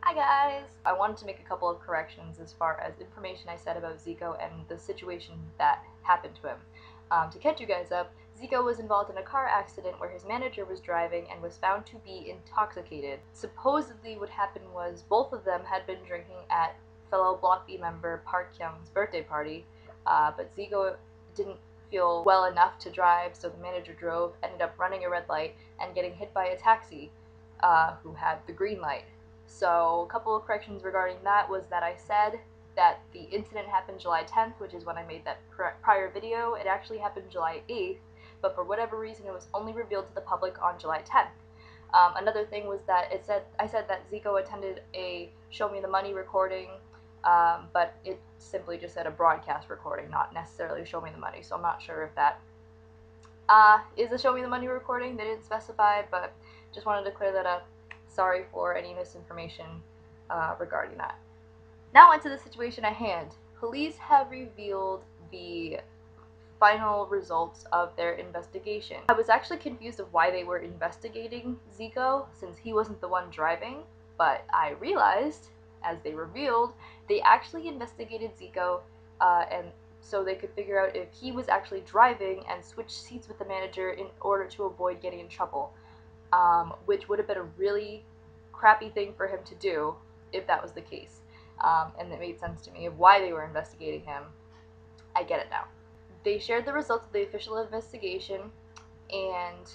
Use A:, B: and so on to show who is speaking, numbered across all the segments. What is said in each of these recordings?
A: Hi guys! I wanted to make a couple of corrections as far as information I said about Zico and the situation that happened to him. To catch you guys up, Zico was involved in a car accident where his manager was driving and was found to be intoxicated. Supposedly what happened was both of them had been drinking at fellow Block B member Park Kyung's birthday party, but Zico didn't feel well enough to drive, so the manager drove, ended up running a red light, and getting hit by a taxi who had the green light. So a couple of corrections regarding that was that I said that the incident happened July 10th, which is when I made that prior video. It actually happened July 8th, but for whatever reason it was only revealed to the public on July 10th. Another thing was that I said that Zico attended a Show Me the Money recording, but it simply just said a broadcast recording, not necessarily Show Me the Money, so I'm not sure if that is a Show Me the Money recording. They didn't specify, but just wanted to clear that up. Sorry for any misinformation regarding that. Now onto the situation at hand. Police have revealed the final results of their investigation. I was actually confused of why they were investigating Zico since he wasn't the one driving, but I realized, as they revealed, they actually investigated Zico and so they could figure out if he was actually driving and switch seats with the manager in order to avoid getting in trouble. Which would have been a really crappy thing for him to do if that was the case. And it made sense to me of why they were investigating him. I get it now. They shared the results of the official investigation, and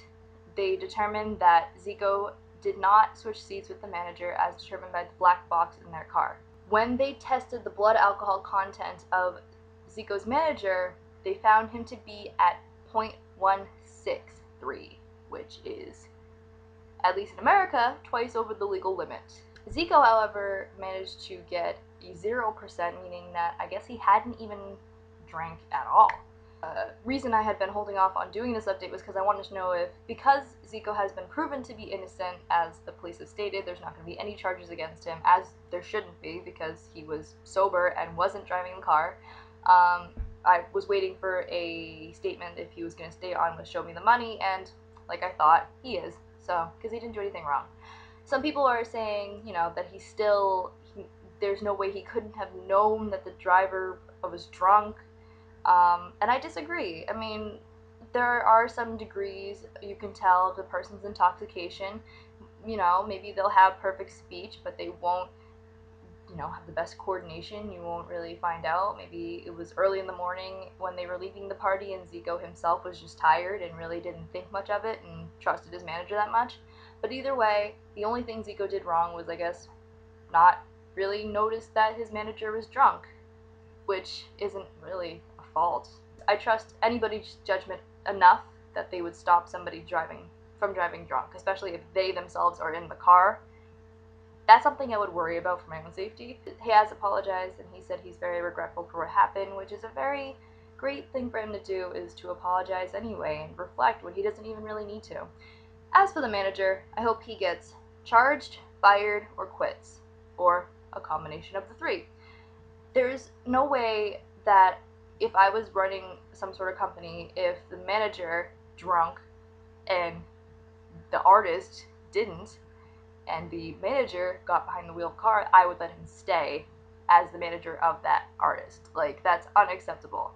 A: they determined that Zico did not switch seats with the manager as determined by the black box in their car. When they tested the blood alcohol content of Zico's manager, they found him to be at 0.163, which is, at least in America, twice over the legal limit. Zico, however, managed to get a 0%, meaning that I guess he hadn't even drank at all. Reason I had been holding off on doing this update was because I wanted to know if, because Zico has been proven to be innocent, as the police have stated, there's not going to be any charges against him, as there shouldn't be, because he was sober and wasn't driving the car. I was waiting for a statement if he was going to stay on with Show Me the Money, and like I thought, he is. So, because he didn't do anything wrong. Some people are saying, you know, that there's no way he couldn't have known that the driver was drunk, and I disagree. I mean, there are some degrees you can tell of the person's intoxication. You know, maybe they'll have perfect speech, but they won't, you know, have the best coordination. You won't really find out. Maybe it was early in the morning when they were leaving the party and Zico himself was just tired and really didn't think much of it and trusted his manager that much. But either way, the only thing Zico did wrong was, I guess, not really notice that his manager was drunk, which isn't really a fault. I trust anybody's judgment enough that they would stop somebody from driving drunk, especially if they themselves are in the car. That's something I would worry about for my own safety. He has apologized, and he said he's very regretful for what happened, which is a very great thing for him to do, is to apologize anyway and reflect when he doesn't even really need to. As for the manager, I hope he gets charged, fired, or quits, or a combination of the three. There's no way that if I was running some sort of company, if the manager drunk and the artist didn't, and the manager got behind the wheel of the car, I would let him stay as the manager of that artist. Like, that's unacceptable.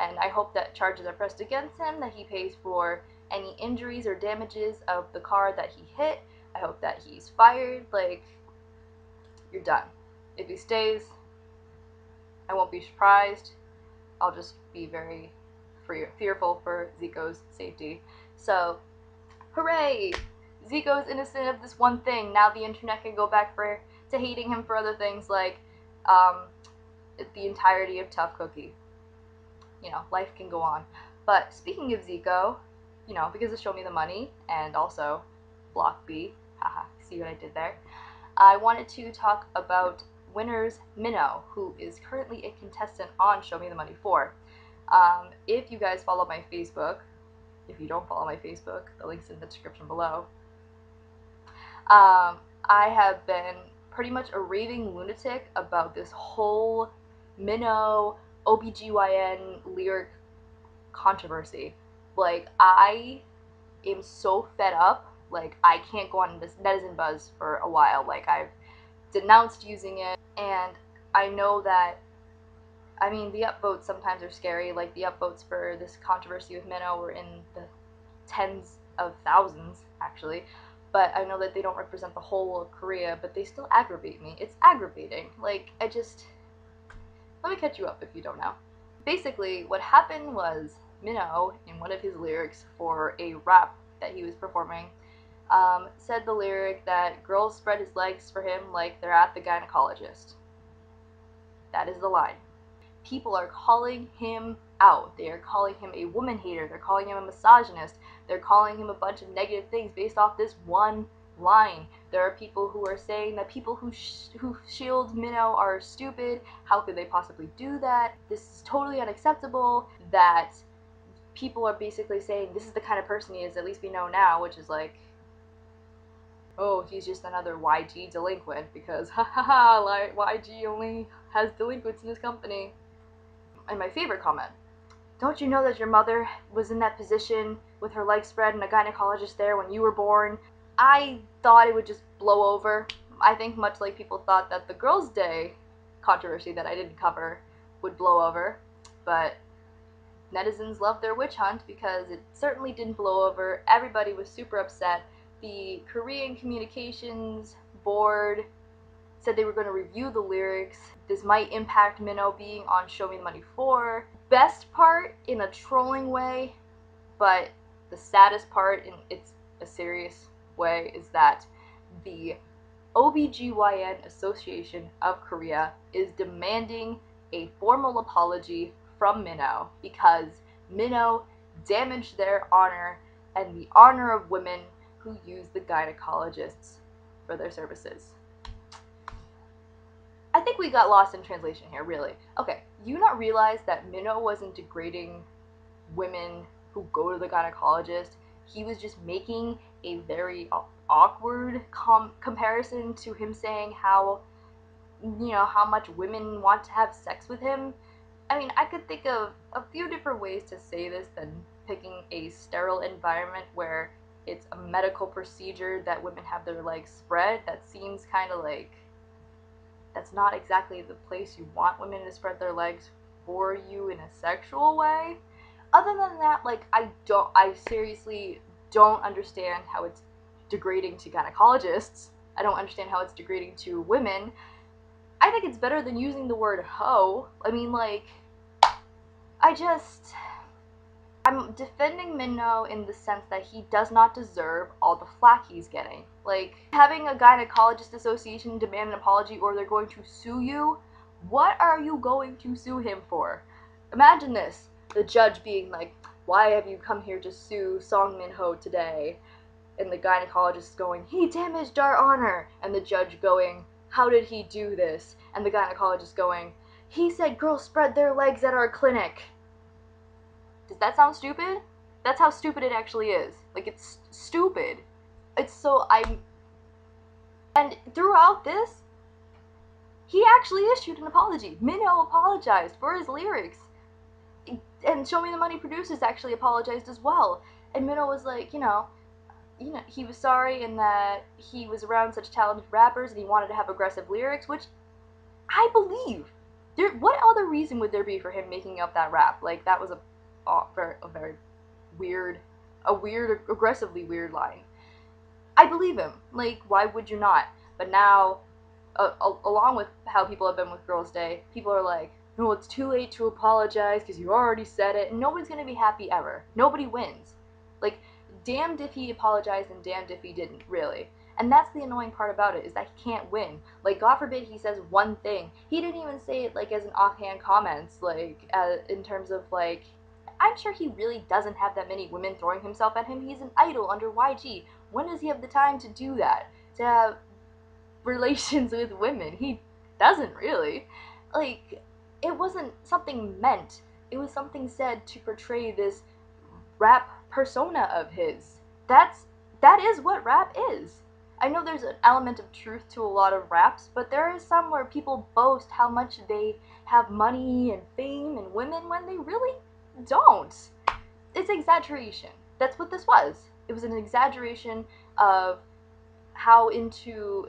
A: And I hope that charges are pressed against him, that he pays for any injuries or damages of the car that he hit. I hope that he's fired. Like, you're done. If he stays, I won't be surprised. I'll just be very fearful for Zico's safety. So, hooray! Zico's innocent of this one thing. Now the internet can go back to hating him for other things like the entirety of Tough Cookie. You know, life can go on. But speaking of Zico, you know, because of Show Me the Money and also Block B, haha, see what I did there, I wanted to talk about winner's Mino, who is currently a contestant on Show Me the Money 4. If you guys follow my Facebook, if you don't follow my Facebook, the link's in the description below. I have been pretty much a raving lunatic about this whole Mino OBGYN lyric controversy. Like, I am so fed up. Like, I can't go on this Netizenbuzz for a while. Like, I've denounced using it, and I know that, I mean, the upvotes sometimes are scary. Like, the upvotes for this controversy with Mino were in the tens of thousands, actually. But I know that they don't represent the whole of Korea, but they still aggravate me. It's aggravating. Like, let me catch you up if you don't know. Basically, what happened was Mino, in one of his lyrics for a rap that he was performing, said the lyric that girls spread his legs for him like they're at the gynecologist. That is the line. People are calling him out. They are calling him a woman hater. They're calling him a misogynist. They're calling him a bunch of negative things based off this one line. There are people who are saying that people who shield Mino are stupid. How could they possibly do that? This is totally unacceptable. That people are basically saying this is the kind of person he is, at least we know now, which is like, oh, he's just another YG delinquent because, like, YG only has delinquents in his company. And my favorite comment, don't you know that your mother was in that position with her legs spread and a gynecologist there when you were born? I thought it would just blow over. I think much like people thought that the Girls' Day controversy that I didn't cover would blow over, but netizens love their witch hunt because it certainly didn't blow over. Everybody was super upset. The Korean Communications Board said they were going to review the lyrics. This might impact Mino being on Show Me the Money 4. Best part in a trolling way, but the saddest part in it's a serious way, is that the OBGYN Association of Korea is demanding a formal apology from Mino because Mino damaged their honor and the honor of women who use the gynecologists for their services. I think we got lost in translation here, really. Okay, you not realize that Mino wasn't degrading women who go to the gynecologist. He was just making a very awkward comparison to him saying how, you know, how much women want to have sex with him. I mean, I could think of a few different ways to say this than picking a sterile environment where it's a medical procedure that women have their legs spread. That seems kind of like, that's not exactly the place you want women to spread their legs for you in a sexual way. Other than that, like, I seriously don't understand how it's degrading to gynecologists. I don't understand how it's degrading to women. I think it's better than using the word hoe. I mean, like, I'm defending Mino in the sense that he does not deserve all the flack he's getting. Like, having a gynecologist association demand an apology or they're going to sue you, what are you going to sue him for? Imagine this, the judge being like, why have you come here to sue Song Min-ho today? And the gynecologist going, he damaged our honor. And the judge going, how did he do this? And the gynecologist going, he said girls spread their legs at our clinic. Does that sound stupid? That's how stupid it actually is. Like, it's stupid. It's so, and throughout this, he actually issued an apology. Mino apologized for his lyrics. And Show Me the Money producers actually apologized as well. And Mino was like, you know, he was sorry and that he was around such talented rappers and he wanted to have aggressive lyrics, which I believe. What other reason would there be for him making up that rap? Like, that was a very weird, aggressively weird line. I believe him. Like, why would you not? But now, along with how people have been with Girls' Day, people are like, no, it's too late to apologize because you already said it, and nobody's gonna be happy ever. Nobody wins. Like, damned if he apologized and damned if he didn't, really. And that's the annoying part about it, is that he can't win. Like, God forbid he says one thing. He didn't even say it, like, as an offhand comments, like, in terms of, like, I'm sure he really doesn't have that many women throwing himself at him. He's an idol under YG. When does he have the time to do that? To have relations with women? He doesn't really. Like, it wasn't something meant. It was something said to portray this rap persona of his. That is what rap is. I know there's an element of truth to a lot of raps, but there is some where people boast how much they have money and fame and women when they really don't. It's exaggeration. That's what this was. It was an exaggeration of how into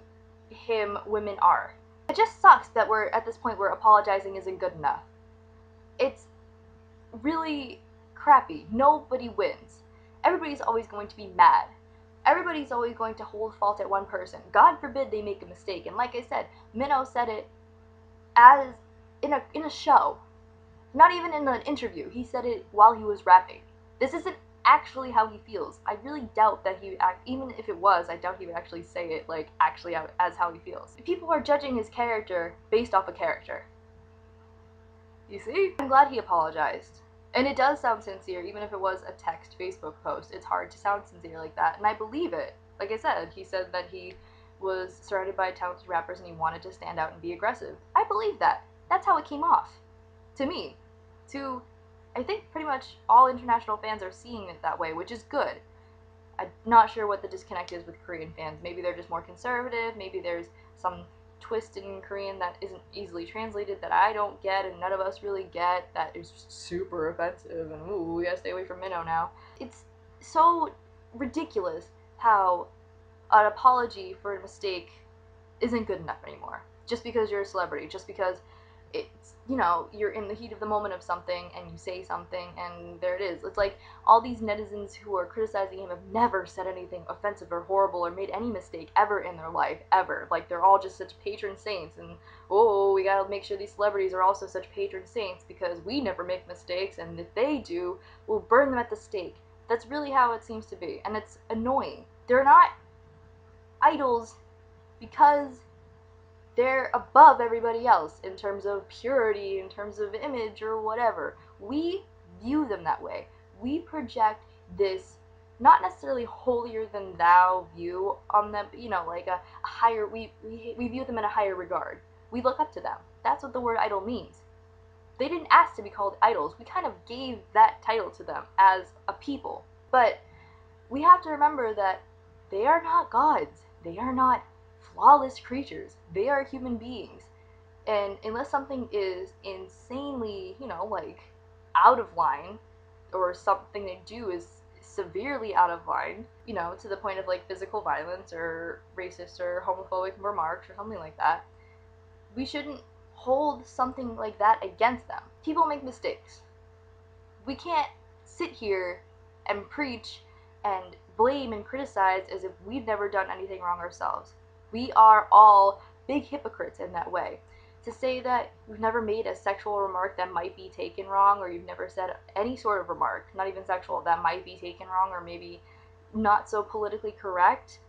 A: him women are. It just sucks that we're at this point where apologizing isn't good enough. It's really crappy. Nobody wins. Everybody's always going to be mad. Everybody's always going to hold fault at one person. God forbid they make a mistake. And like I said, Mino said it as in a show. Not even in an interview. He said it while he was rapping. This isn't actually how he feels. I really doubt that he would even if it was, I doubt he would actually say it like actually as how he feels. People are judging his character based off a character. You see? I'm glad he apologized. And it does sound sincere, even if it was a text Facebook post. It's hard to sound sincere like that, and I believe it. Like I said, he said that he was surrounded by talented rappers and he wanted to stand out and be aggressive. I believe that. That's how it came off. To me. To, I think pretty much all international fans are seeing it that way, which is good. I'm not sure what the disconnect is with Korean fans. Maybe they're just more conservative, maybe there's some twist in Korean that isn't easily translated that I don't get and none of us really get that is super offensive and ooh, we gotta stay away from Mino now. It's so ridiculous how an apology for a mistake isn't good enough anymore. Just because you're a celebrity, just because it's, you know, you're in the heat of the moment of something and you say something and there it is. It's like all these netizens who are criticizing him have never said anything offensive or horrible or made any mistake ever in their life, ever. Like they're all just such patron saints and oh, we gotta make sure these celebrities are also such patron saints because we never make mistakes and if they do, we'll burn them at the stake. That's really how it seems to be and it's annoying. They're not idols because they're above everybody else in terms of purity, in terms of image, or whatever. We view them that way. We project this not necessarily holier than thou view on them, but, you know, like a higher, we view them in a higher regard. We look up to them. That's what the word idol means. They didn't ask to be called idols. We kind of gave that title to them as a people. But we have to remember that they are not gods. They are not flawless creatures. They are human beings. And unless something is insanely, you know, like out of line, or something they do is severely out of line, you know, to the point of like physical violence or racist or homophobic remarks or something like that, we shouldn't hold something like that against them. People make mistakes. We can't sit here and preach and blame and criticize as if we've never done anything wrong ourselves. We are all big hypocrites in that way. To say that you've never made a sexual remark that might be taken wrong, or you've never said any sort of remark, not even sexual, that might be taken wrong or maybe not so politically correct,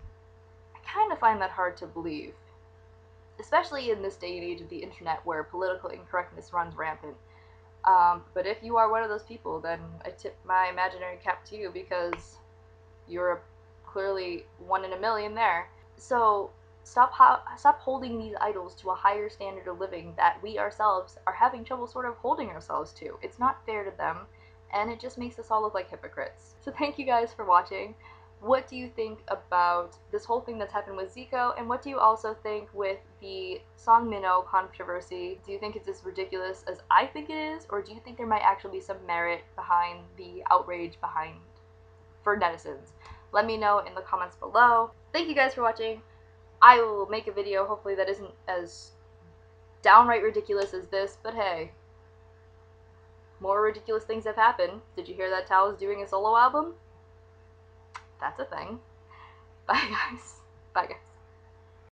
A: I kind of find that hard to believe. Especially in this day and age of the internet where political incorrectness runs rampant. But if you are one of those people, then I tip my imaginary cap to you because you're clearly one in a million there. So stop holding these idols to a higher standard of living that we ourselves are having trouble sort of holding ourselves to. It's not fair to them, and it just makes us all look like hypocrites. So thank you guys for watching. What do you think about this whole thing that's happened with Zico, and what do you also think with the song Mino controversy? Do you think it's as ridiculous as I think it is, or do you think there might actually be some merit behind the outrage for netizens? Let me know in the comments below. Thank you guys for watching. I will make a video, hopefully that isn't as downright ridiculous as this, but hey, more ridiculous things have happened. Did you hear that Tao is doing a solo album? That's a thing. Bye guys. Bye guys.